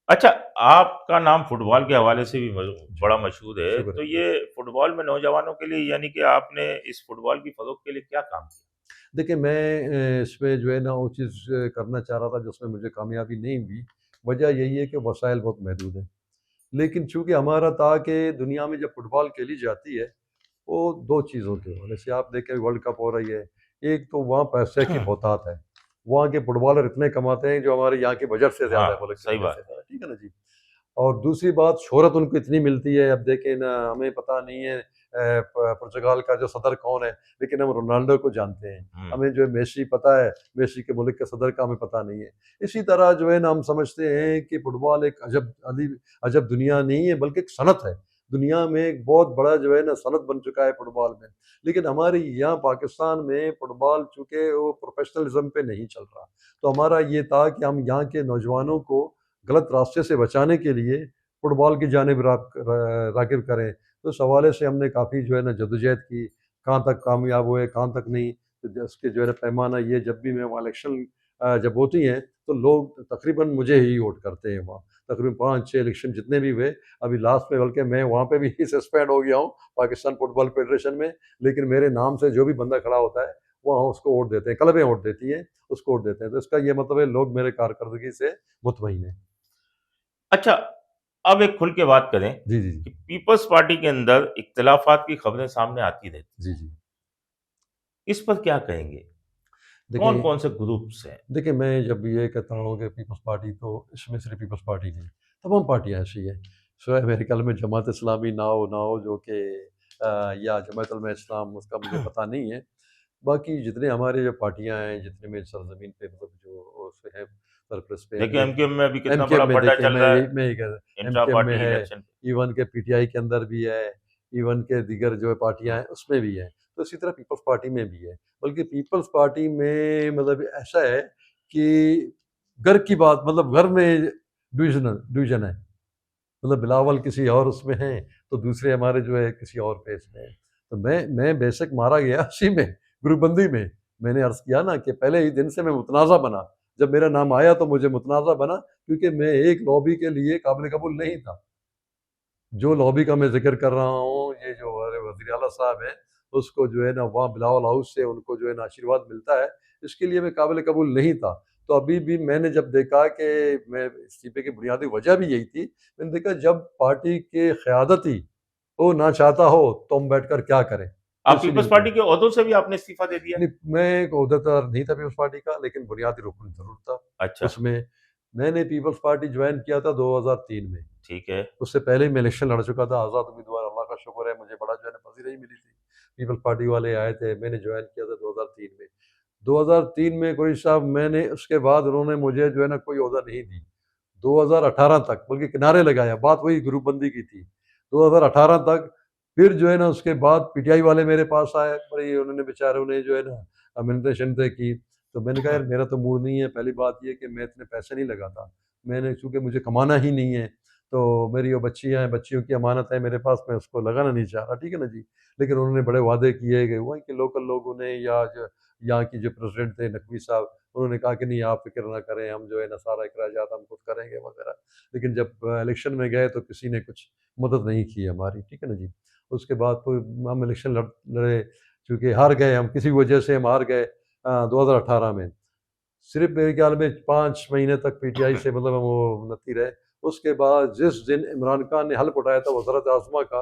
A: अच्छा, आपका नाम फुटबॉल के हवाले से भी
B: जी,
A: बड़ा मशहूर है,
B: शुक्र
A: तो
B: है।
A: ये फुटबॉल में नौजवानों के लिए, यानी कि आपने इस फुटबॉल की फ़रोग़ के लिए क्या काम किया?
B: देखिए, मैं इसमें जो है ना वो चीज़ करना चाह रहा था जिसमें मुझे कामयाबी नहीं हुई। वजह यही है कि वसाइल बहुत महदूद हैं। लेकिन चूँकि हमारा था कि दुनिया में जब फुटबॉल खेली जाती है, वो 2 चीज़ों की हो, जैसे आप देखें वर्ल्ड कप हो रही है, एक तो वहाँ पैसे की बहुतात है। वहाँ के फुटबॉलर इतने कमाते हैं जो हमारे यहाँ के बजट से ज़्यादा है,
A: हाँ,
B: मुल्क के
A: सही
B: बजट से
A: बात है।
B: ज़्यादा, ठीक है ना जी? और दूसरी बात, शोहरत उनको इतनी मिलती है। अब देखें ना, हमें पता नहीं है पुर्तगाल का जो सदर कौन है, लेकिन हम रोनाल्डो को जानते हैं।
A: हुँ।
B: हमें जो है मेसी पता है, मेसी के मुल्क के सदर का हमें पता नहीं है। इसी तरह जो है ना हम समझते हैं कि फुटबॉल एक अजब दुनिया नहीं है, बल्कि एक सनत है। दुनिया में एक बहुत बड़ा जो है ना सनत बन चुका है फुटबॉल में। लेकिन हमारे यहाँ पाकिस्तान में फुटबॉल चूँकि वो प्रोफ़ेशनलिज़्म पे नहीं चल रहा, तो हमारा ये था कि हम यहाँ के नौजवानों को गलत रास्ते से बचाने के लिए फुटबॉल की जानिब राग़िब करें। तो इस हवाले से हमने काफ़ी जो है ना जद्दोजहद की, कहाँ तक कामयाब हुए, कहाँ तक नहीं। तो उसके जो है ना पैमाना ये, जब भी मैं वहाँ इलेक्शन जब होती हैं, तो लोग तकरीबन मुझे ही वोट करते हैं वहाँ। तकरीबन 5-6 इलेक्शन जितने भी हुए, अभी लास्ट में बल्कि मैं वहाँ पे भी सस्पेंड हो गया हूँ, पाकिस्तान फुटबॉल फेडरेशन में। लेकिन मेरे नाम से जो भी बंदा खड़ा होता है, वहाँ उसको वोट देते हैं, क्लबें वोट देती हैं, उसको वोट देते हैं। तो इसका ये मतलब है, लोग मेरे कारकर्दगी से मुतमईन हैं।
A: अच्छा, अब एक खुल के बात करें
B: जी, जी,
A: कि
B: जी।
A: पीपल्स पार्टी के अंदर इख्तिलाफ़ात की खबरें सामने आती रहती
B: जी, जी।
A: हैं। इस पर क्या कहेंगे?
B: देखिए
A: कौन-कौन से ग्रुप्स हैं?
B: देखिए, मैं जब ये कहता हूँ कि पीपल्स पार्टी, तो इसमें सिर्फ़ पीपल्स पार्टी नहीं, तमाम पार्टियाँ ऐसी हैं। सिवाय मेरे ख़्याल में जमात इस्लामी ना हो जो कि या जमात उलमा इस्लाम, उसका मुझे पता नहीं है। बाकी जितने हमारे जो पार्टियाँ हैं, जितने में सरज़मीन पे मतलब जो उसमें हैं, सरप्लस पे
A: देखिए एमकेएम में अभी कितना
B: एमकेएम
A: बड़ा
B: में
A: फड्डा
B: देखिए,
A: चल रहा है
B: मैं यही कह रहा,
A: इंट्रा
B: एमकेएम में
A: पार्टी
B: है,
A: इलेक्शन।
B: इवन के पीटीआई के अंदर भी है, इवन के दीगर जो पार्टियां हैं उसमें भी है, तो इसी तरह पीपल्स पार्टी में भी है। बल्कि पीपल्स पार्टी में मतलब ऐसा है कि घर की बात, मतलब घर में डिवीजन है, मतलब बिलावल किसी और उसमें है, तो दूसरे हमारे जो है किसी और पेज में है। तो मैं बेशक मारा गया उसी में, ग्रुपबंदी में। मैंने अर्ज किया ना कि पहले ही दिन से मैं मुतनाज़ा बना। जब मेरा नाम आया तो मुझे मुतनाज़ा बना, क्योंकि मैं एक लॉबी के लिए काबिल कबूल नहीं था। जो लॉबी का मैं जिक्र कर रहा हूँ, ये जो हमारे वज़ीर आला साहब हैं, उसको जो है ना वहाँ बिलावल हाउस से उनको जो है ना आशीर्वाद मिलता है, इसके लिए मैं काबिल कबूल नहीं था। तो अभी भी मैंने जब देखा कि मैं इस्तीफे की बुनियादी वजह भी यही थी, मैंने देखा जब पार्टी की क़यादत ही वो ना चाहता हो तो हम बैठकर क्या करें? तो
A: आप
B: इसीलिए
A: पीपल्स
B: मैं
A: पार्टी के ओहदों से भी आपने इस्तीफा दे दिया?
B: नहीं, मैं एक ओहदेदार नहीं था पीपल्स पार्टी का, लेकिन बुनियादी रुकन ज़रूर था
A: अच्छा,
B: उसमें। मैंने पीपल्स पार्टी जॉइन किया था 2003 में।
A: ठीक है।
B: उससे पहले ही मैं इलेक्शन लड़ चुका था, आज़ाद उम्मीदवार, अल्लाह का शुक्र है मुझे बड़ा जो है ना पज़ीराई मिली थी। पीपल्स पार्टी वाले आए थे, मैंने जॉइन किया था 2003 में। 2003 में कुरैशी साहब, मैंने उसके बाद उन्होंने मुझे जो है ना कोई ओहदा नहीं दी। 2018 तक बल्कि किनारे लगाया, बात वही ग्रुपबंदी की थी। 2018 तक फिर जो है ना उसके बाद पीटीआई वाले मेरे पास आए, बड़ी उन्होंने बेचारों ने जो है ना मिन्नतें-शिन्नतें की। तो मैंने कहा यार मेरा तो मूड नहीं है, पहली बात ये कि मैं इतने पैसे नहीं लगाता। मैंने चूँकि मुझे कमाना ही नहीं है, तो मेरी वो बच्चियाँ हैं, बच्चियों की अमानत है मेरे पास, मैं उसको लगाना नहीं चाह रहा, ठीक है ना जी। लेकिन उन्होंने बड़े वादे किए कि वहीं के लोकल लोगों ने या जो यहाँ की जो प्रेसिडेंट थे नकवी साहब, उन्होंने कहा कि नहीं आप फ़िक्र ना करें, हम जो है ना सारा अखराजात हम खुद करेंगे वगैरह। लेकिन जब इलेक्शन में गए तो किसी ने कुछ मदद नहीं की हमारी, ठीक है ना जी। उसके बाद तो हम इलेक्शन लड़े, चूँकि हार गए हम, किसी वजह से हम हार गए 2018 में। सिर्फ़ मेरे ख्याल में 5 महीने तक पीटीआई से मतलब हम वो नती रहे। उसके बाद जिस दिन इमरान खान ने हल्फ़ उठाया था वज़ारत आज़मा का,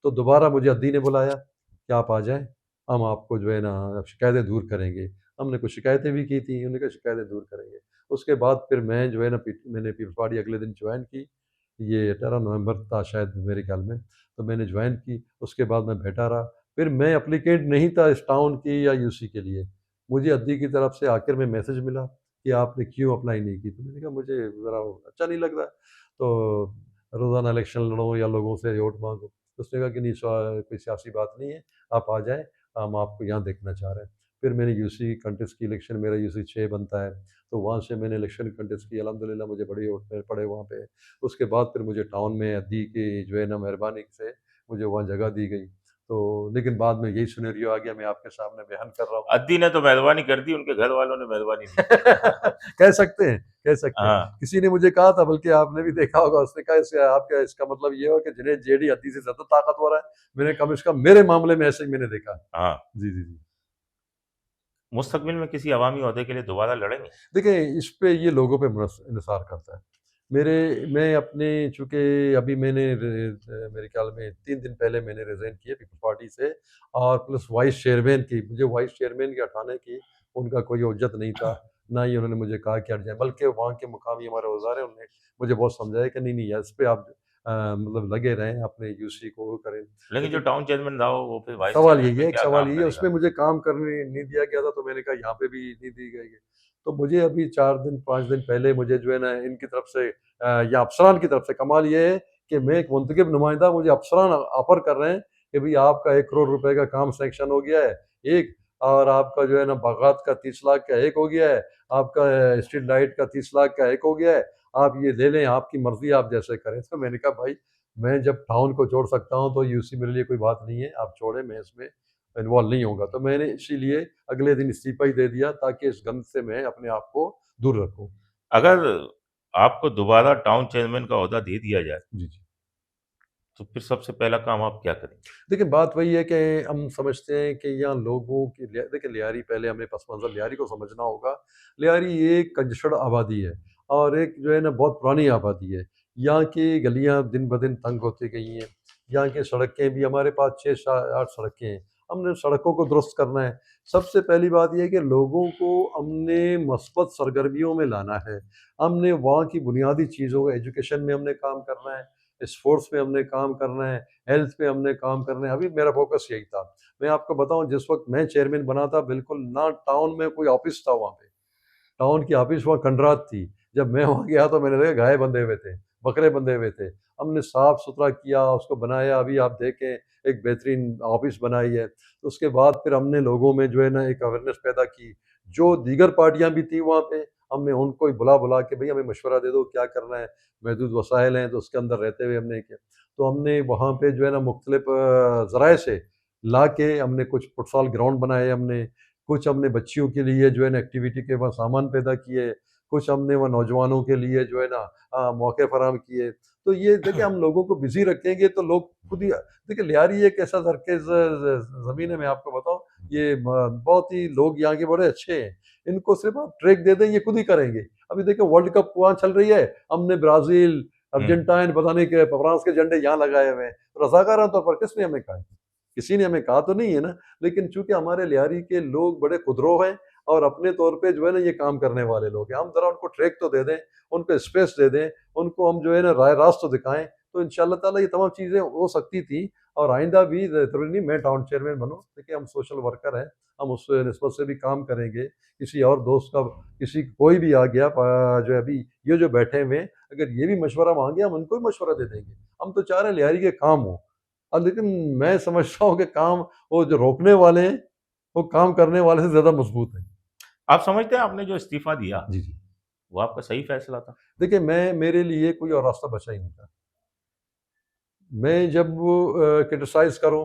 B: तो दोबारा मुझे अद्दी ने बुलाया कि आप आ जाएँ, हम आपको जो है ना शिकायतें दूर करेंगे। हमने कुछ शिकायतें भी की थी, उन्होंने कहा शिकायतें दूर करेंगे। उसके बाद फिर मैं जो है ना मैंने पीपल्स पार्टी अगले दिन जॉइन की, ये 18 नवंबर था शायद मेरे ख्याल में, तो मैंने जॉइन की, उसके बाद मैं बैठा रहा। फिर मैं एप्लीकेंट नहीं था इस टाउन की या यूसी के लिए। मुझे अद्दी की तरफ से आखिर में मैसेज मिला कि आपने क्यों अप्लाई नहीं की? तो मैंने कहा मुझे ज़रा अच्छा नहीं लग रहा है, तो रोज़ाना इलेक्शन लड़ो या लोगों से वोट माँगो। तो उसने कहा कि नहीं कोई सियासी बात नहीं है, आप आ जाएँ, हम आपको यहाँ देखना चाह रहे हैं। फिर मैंने यूसी कंटेस्ट की, इलेक्शन मेरा यूसी 6 बनता है, तो वहाँ से मैंने इलेक्शन कंटेस्ट की, अल्हम्दुलिल्लाह मुझे बड़े वोट मेरे पड़े वहाँ पे। उसके बाद फिर मुझे टाउन में अद्दी की जो है ना मेहरबानी से मुझे वहाँ जगह दी गई। तो लेकिन बाद में यही सिनेरियो आ गया, मैं आपके सामने बयान कर रहा हूँ।
A: अद्दी ने तो मेहरबानी कर दी, उनके घर वालों ने मेहरबानी नहीं की।
B: कह सकते हैं, कह सकते हैं।
A: हाँ,
B: किसी ने मुझे कहा था, बल्कि आपने भी देखा होगा, उसने कहा इससे आपका इसका मतलब ये हो कि जुनैद जेडी हद्दी से ज़्यादा ताकतवर है। मैंने कम से कम मेरे मामले में ऐसे ही मैंने देखा।
A: हाँ।
B: जी, जी, जी।
A: मुस्तकबिल में किसी अवामी ओहदे के लिए दोबारा लड़ेंगे?
B: देखिए, इस पे ये लोगों पे इन्हिसार करता है। मैं अपने, चूँकि अभी मेरे ख़्याल में 3 दिन पहले मैंने रिज़ाइन किया पीपल्स पार्टी से, और प्लस वाइस चेयरमैन की, मुझे वाइस चेयरमैन के हटाने की उनका कोई औजत नहीं था। ना ही उन्होंने मुझे कहा कि हट जाएँ, बल्कि वहाँ के मुकामी हमारे वज़ार हैं, उन्होंने मुझे बहुत समझाया कि नहीं, नहीं, इस पे आप मतलब लगे रहें, अपने यूसी को वो करें।
A: लेकिन जो
B: लेकिन
A: टाउन चेयरमैन था वो फिर वाइस
B: सवाल
A: चेयरमैन
B: यही
A: में
B: है, एक
A: क्या
B: सवाल
A: काम
B: यही है,
A: करेगा?
B: उसमें मुझे काम करने नहीं दिया गया था, तो मैंने कहा यहाँ पे भी नहीं दी गई है। तो मुझे अभी 4 दिन 5 दिन पहले मुझे जो है ना इनकी तरफ से या अफ़सरान की तरफ से, कमाल ये है कि मैं एक मुंतखब नुमाइंदा, मुझे अफ़सरान ऑफ़र कर रहे हैं कि भई आपका 1 करोड़ रुपए का काम सैंक्शन हो गया है, एक, और आपका जो है ना बागात का 30 लाख का एक हो गया है, आपका स्ट्रीट लाइट का 30 लाख का एक हो गया है, आप ये ले लें, आपकी मर्ज़ी, आप जैसे करें। तो मैंने कहा भाई, मैं जब टाउन को छोड़ सकता हूँ तो यूसी मेरे लिए कोई बात नहीं है, आप छोड़ें, मैं इसमें इन्वॉल्व नहीं होऊँगा। तो मैंने इसीलिए अगले दिन इस्तीफ़ा ही दे दिया, ताकि इस गंद से मैं अपने आप को दूर रखूँ।
A: अगर आपको दोबारा टाउन चेयरमैन का ओहदा दे दिया जाए,
B: जी, जी।
A: तो फिर सबसे पहला काम आप क्या करेंगे?
B: देखिए, बात वही है कि हम समझते हैं कि यहाँ लोगों की देखिए, लियारी, पहले हमें पस मंज़र लियारी को समझना होगा। लियारी एक कंजस्टेड आबादी है, और एक जो है ना बहुत पुरानी आबादी है। यहाँ की गलियाँ दिन-ब-दिन तंग होती गई हैं। यहाँ की सड़कें भी, हमारे पास 6 सा 8 सड़कें हैं। हमने सड़कों को दुरुस्त करना है। सबसे पहली बात ये है कि लोगों को हमने मस्बत सरगर्मियों में लाना है। हमने वहाँ की बुनियादी चीज़ों, एजुकेशन में हमने काम करना है, स्पोर्ट्स में हमने काम करना है, हेल्थ पे हमने काम करना है। अभी मेरा फ़ोकस यही था। मैं आपको बताऊँ, जिस वक़्त मैं चेयरमैन बना था, बिल्कुल ना टाउन में कोई ऑफ़िस था वहाँ पे। टाउन की ऑफ़िस वहाँ खंडरात थी। जब मैं वहाँ गया तो मैंने देखा गाय बंधे हुए थे, बकरे बंधे हुए थे। हमने साफ-सुथरा किया, उसको बनाया, अभी आप देखें एक बेहतरीन ऑफ़िस बनाई है। तो उसके बाद फिर हमने लोगों में जो है ना एक अवेयरनेस पैदा की। जो दीगर पार्टियाँ भी थी वहाँ पे, हमने उनको ही बुला-बुला के भई हमें मशवरा दे दो क्या करना है, महदूद वसाइल हैं तो उसके अंदर रहते हुए हमने किया। तो हमने वहाँ पे जो है ना मुख्तलिफ ज़राए से लाके हमने कुछ फुटसॉल ग्राउंड बनाए हमने, कुछ हमने बच्चियों के लिए जो है ना एक्टिविटी के वहाँ सामान पैदा किए, कुछ हमने वहाँ नौजवानों के लिए जो है ना मौके फराहम किए। तो ये देखिए हम लोगों को बिज़ी रखेंगे तो लोग खुद ही देखिए लियारी एक ऐसा सरखेज़ ज़मीन है मैं आपको बताऊँ, ये बहुत ही लोग यहाँ के बड़े अच्छे हैं। इनको सिर्फ़ आप ट्रैक दे दें ये खुद ही करेंगे। अभी देखिए वर्ल्ड कप वहाँ चल रही है, हमने ब्राज़ील,
A: हम्म।
B: अर्जेंटाइन पता नहीं क्या फ्रांस के झंडे यहाँ लगाए हुए हैं। रज़ाकाराना तौर पर किसने हमें कहा है? किसी ने हमें कहा तो नहीं है ना, लेकिन चूँकि हमारे लियारी के लोग बड़े खुदरो हैं और अपने तौर पे जो है ना ये काम करने वाले लोग हैं। हम ज़रा उनको ट्रैक तो दे दें, उनको स्पेस दे दें, उनको हम जो है ना रास्ता दिखाएँ, तो इंशाअल्लाह ताला ये तमाम चीज़ें हो सकती थी और आइंदा भी ज़रूरी नहीं मैं टाउन चेयरमैन बनूँ। देखिए हम सोशल वर्कर हैं, हम उस निस्बत से भी काम करेंगे। किसी और दोस्त का किसी कोई भी आ गया जो है अभी ये जो बैठे हुए हैं, अगर ये भी मशवरा माँगे हम उनको भी मशवरा दे देंगे। हम तो चाह रहे हैं लियारी के काम हों। लेकिन मैं समझता हूँ कि काम वो जो रोकने वाले हैं, वो काम करने वाले से ज़्यादा मज़बूत हैं।
A: आप समझते हैं आपने जो इस्तीफा दिया
B: जी, जी।
A: वो आपका सही फैसला था?
B: देखिए मैं मेरे लिए कोई और रास्ता बचा ही नहीं था। मैं जब क्रिटिसाइज़ करूँ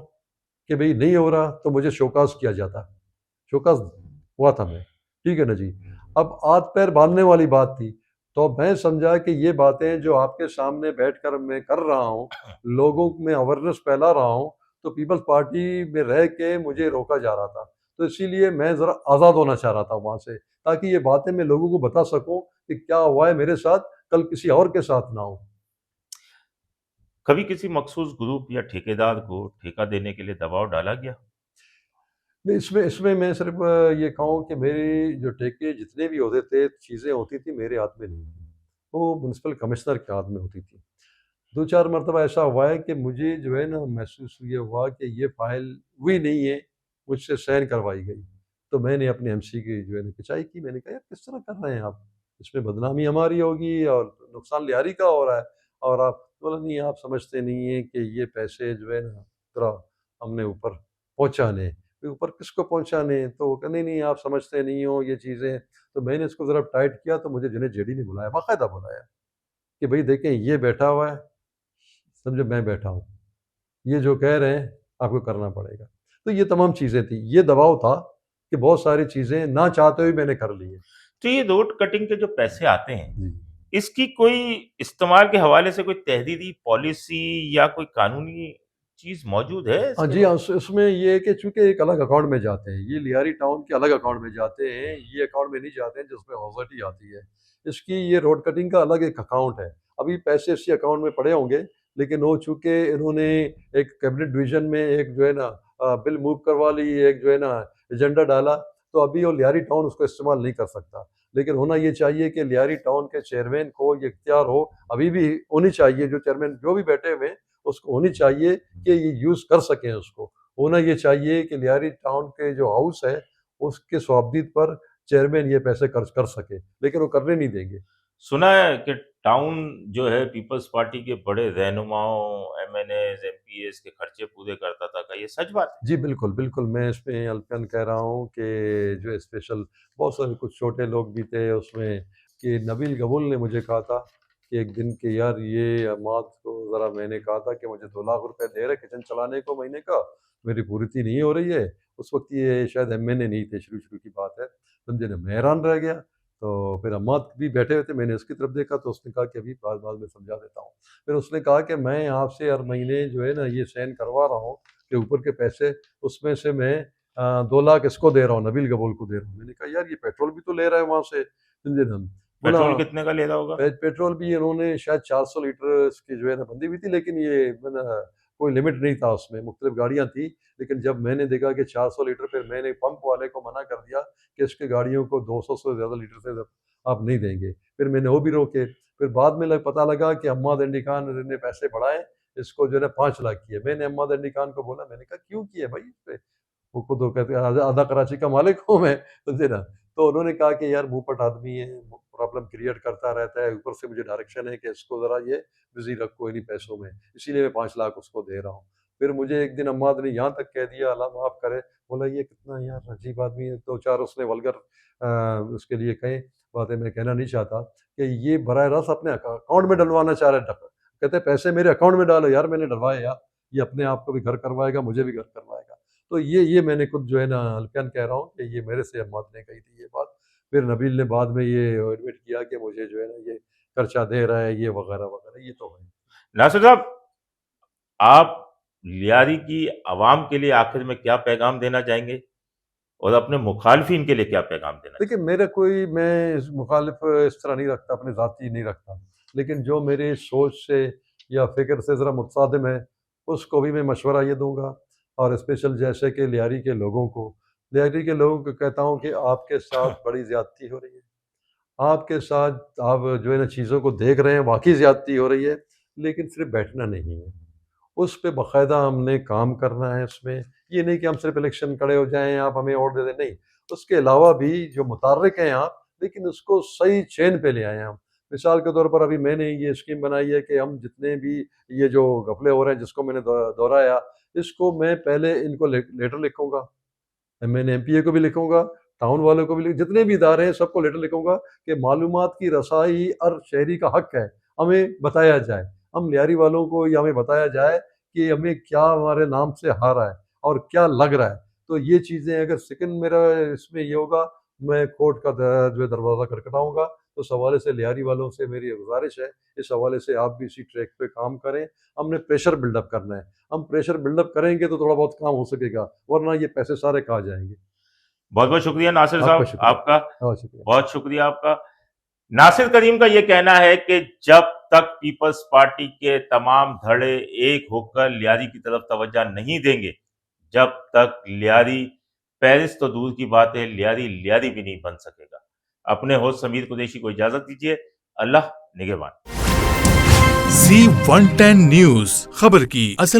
B: कि भई नहीं हो रहा तो मुझे शोकॉज़ किया जाता। शोकॉज़ हुआ था मैं, ठीक है ना जी। अब हाथ-पैर बाँधने वाली बात थी, तो मैं समझा कि ये बातें जो आपके सामने बैठकर मैं कर रहा हूँ, लोगों में अवेयरनेस फैला रहा हूँ, तो पीपल्स पार्टी में रह के मुझे रोका जा रहा था। तो इसीलिए मैं ज़रा आज़ाद होना चाह रहा था वहाँ से, ताकि ये बातें मैं लोगों को बता सकूँ कि क्या हुआ है मेरे साथ, कल किसी और के साथ ना हो।
A: कभी किसी मखसूस ग्रुप या ठेकेदार को ठेका देने के लिए दबाव डाला गया?
B: नहीं, इसमें इसमें मैं सिर्फ़ ये कहूँ कि मेरी जो ठेके जितने भी होते थे, चीज़ें होती थी, मेरे हाथ में नहीं थी। वो म्युनिसिपल कमिश्नर के हाथ में होती थी। 2-4 मर्तबा ऐसा हुआ है कि मुझे जो है ना महसूस ये हुआ कि ये फ़ाइल हुई नहीं है, मुझसे साइन करवाई गई। तो मैंने अपने एमसी की जो है ना खिंचाई की, मैंने कहा, "यार किस तरह कर रहे हैं आप? इसमें बदनामी हमारी होगी और नुकसान लियारी का हो रहा है और आप" बोला, "नहीं, आप समझते नहीं हैं कि ये पैसे जो है ना, ज़रा हमने ऊपर पहुँचाने हैं।" फिर ऊपर किसको पहुँचाने हैं? तो वो कहा, "नहीं, नहीं, आप समझते नहीं हो ये चीज़ें।" तो मैंने इसको ज़रा टाइट किया तो मुझे जुनैद जेडी ने बुलाया, बाकायदा बुलाया कि, "भई देखें, ये बैठा हुआ है, समझो मैं बैठा हूँ। ये जो कह रहे हैं आपको करना पड़ेगा।" तो ये तमाम चीज़ें थी। ये दबाव था कि बहुत सारी चीज़ें ना चाहते हुए मैंने कर ली हैं।
A: तो ये रोड कटिंग के जो पैसे आते हैं,
B: जी।
A: इसकी कोई इस्तेमाल के हवाले से कोई तहदीदी पॉलिसी या कोई कानूनी चीज़ मौजूद है
B: हाँ
A: इसके
B: जी, हाँ,
A: बारे
B: उसमें ये है कि चूँकि एक अलग अकाउंट में जाते हैं। ये लियारी टाउन के अलग अकाउंट में जाते हैं। ये अकाउंट में नहीं जाते हैं जिसमें अथॉरिटी आती है। इसकी ये रोड कटिंग का अलग एक अकाउंट है। अभी पैसे इसी अकाउंट में पड़े होंगे, लेकिन वो चूँकि इन्होंने एक कैबिनेट डिवीज़न में एक जो है ना बिल मूव करवा ली, एक जो है ना एजेंडा डाला, तो अभी वो लियारी टाउन उसको इस्तेमाल नहीं कर सकता। लेकिन होना ये चाहिए कि लियारी टाउन के चेयरमैन को ये इख्तियार हो, अभी भी होनी चाहिए, जो चेयरमैन जो भी बैठे हुए हैं, उसको होनी चाहिए कि ये यूज़ कर सकें उसको। होना ये चाहिए कि लियारी टाउन के जो हाउस है, उसके शॉबदीद पर चेयरमैन ये पैसे खर्च कर सके, लेकिन वो करने नहीं देंगे।
A: सुना है कि टाउन जो है पीपल्स पार्टी के बड़े रहनुमाओं, एमएनएज़, एमपीएस के खर्चे पूरे करता था, क्या ये सच बात है?
B: जी, बिल्कुल, बिल्कुल, मैं इसमें अलकन कह रहा हूँ कि जो है स्पेशल बहुत सारे कुछ छोटे लोग भी थे उसमें कि नबील गबूल ने मुझे कहा था कि एक दिन कि यार ये अम्माद को ज़रा मैंने कहा था कि मुझे 2 लाख रुपए दे रहे किचन चलाने को महीने का, मेरी पूर्ति नहीं हो रही है। उस वक़्त ये शायद एमएनए नहीं थे, शुरू-शुरू की बात है। समझे ना, मैं हैरान रह गया। तो फिर अम्माद भी बैठे हुए थे, मैंने उसकी तरफ देखा तो उसने कहा कि अभी बाद-बाद में समझा देता हूँ। फिर उसने कहा कि मैं आपसे हर महीने जो है ना ये साइन करवा रहा हूँ के ऊपर के पैसे, उसमें से मैं 2 लाख इसको दे रहा हूँ, नबील गबूल को दे रहा हूँ। मैंने कहा यार ये पेट्रोल भी तो ले रहा है वहाँ से, समझे ना? बोला
A: पेट्रोल कितने का ले रहा होगा?
B: पेट्रोल भी इन्होंने शायद 400 लीटर इसकी जो है ना बंदी हुई थी, लेकिन ये मैंने कोई लिमिट नहीं था उसमें, मुख्तलिफ गाड़ियाँ थी। लेकिन जब मैंने देखा कि 400 लीटर, फिर मैंने पंप वाले को मना कर दिया कि इसकी गाड़ियों को 200 से ज़्यादा लीटर से आप नहीं देंगे। फिर मैंने वो भी रोके। फिर बाद में पता लगा कि अम्माद अंडी खान ने पैसे बढ़ाए, इसको जो है ना 5 लाख किए। मैंने अम्माद अंडी खान को बोला, मैंने कहा क्यों किए भाई इस पे? वो खुद वो कहते हैं आधा आधा कराची का मालिक हूँ मैं, समझे ना? तो उन्होंने कहा कि यार मुँहफट आदमी है, प्रॉब्लम क्रिएट करता रहता है। ऊपर से मुझे डायरेक्शन है कि इसको ज़रा ये बिज़ी रख, कोई नहीं पैसों में, इसीलिए मैं 5 लाख उसको दे रहा हूँ। फिर मुझे एक दिन अम्माद ने यहाँ तक कह दिया, अल्लाह माफ़ करे, बोला ये कितना यार अजीब आदमी है। 2-4 उसने वल्गर उसके लिए कहे बातें, मैं कहना नहीं चाहता, कि ये बराह रास्त अपने अकाउंट में डलवाना चाह रहे हैं। कहते हैं पैसे मेरे अकाउंट में डालो। यार मैंने डलवाए यार, ये अपने आप को भी घर करवाएगा, मुझे भी घर करवाएगा। तो ये मैंने खुद जो है ना हल्कन कह रहा हूँ कि ये मेरे से अम्माद ने कही थी ये बात। फिर नबील ने बाद में ये एडमिट किया कि मुझे जो है ना ये खर्चा दे रहा है, ये वगैरह वगैरह, ये तो है।
A: नासिर साहब, आप लियारी की आवाम के लिए आखिर में क्या पैगाम देना चाहेंगे और अपने मुखालफिन के लिए क्या पैगाम देना
B: देखिए मेरा कोई, मैं मुखालिफ इस तरह नहीं रखता, अपनी ज़ाती नहीं रखता, लेकिन जो मेरी सोच से या फ़िक्र से ज़रा मुतसादिम है, उसको भी मैं मशवरा ये दूँगा। और स्पेशल जैसे कि लियारी के लोगों को कहता हूँ कि आपके साथ
A: चाहिए?
B: बड़ी ज़्यादती हो रही है। आपके साथ आप जो है ना चीज़ों को देख रहे हैं, वाक़ई ज़्यादती हो रही है, लेकिन सिर्फ़ बैठना नहीं है। उस पे बाकायदा हमने काम करना है उसमें। ये नहीं कि हम सिर्फ इलेक्शन खड़े हो जाएँ, आप हमें वोट दे दें, नहीं। उसके अलावा भी जो मुतहर्रिक हैं आप, लेकिन उसको सही चेन पे ले आएँ हम। मिसाल के तौर पर अभी मैंने ये स्कीम बनाई है कि हम जितने भी ये जो घपले हो रहे हैं, जिसको मैंने दोहराया, इसको मैं पहले इनको लेटर लिखूँगा। मैंने एमपीए को भी लिखूँगा, टाउन वालों को भी जितने भी इदारे हैं सबको लेटर लिखूँगा कि मालूमात की रसाई हर शहरी का हक है, हमें बताया जाए। हम लियारी वालों को या हमें बताया जाए कि हमें क्या हमारे नाम से आ रहा है और क्या लग रहा है। तो ये चीज़ें अगर सेकंड मेरा इसमें ये होगा, मैं कोर्ट का जो है दरवाज़ा खटखटाऊँगा। तो इस हवाले से लियारी वालों से मेरी गुज़ारिश है, इस हवाले से आप भी इसी ट्रैक पे काम करें। हमने प्रेशर बिल्डअप करना है। हम प्रेशर बिल्डअप करेंगे तो थोड़ा बहुत काम हो सकेगा, वरना ये पैसे सारे कहाँ जाएँगे?
A: बहुत बहुत शुक्रिया नासिर
B: आपका
A: साहब,
B: शुक्रिया।
A: आपका
B: शुक्रिया।
A: बहुत शुक्रिया आपका। नासिर करीम का यह कहना है कि जब तक पीपल्स पार्टी के तमाम धड़े एक होकर लियारी की तरफ तवज्जो नहीं देंगे, जब तक लियारी पेरिस तो दूर की बात है, लियारी लियारी भी नहीं बन सकेगा। अपने होस्ट समीर कुरैशी को इजाजत दीजिए। अल्लाह निगहबान।
C: Z110 न्यूज, खबर की असल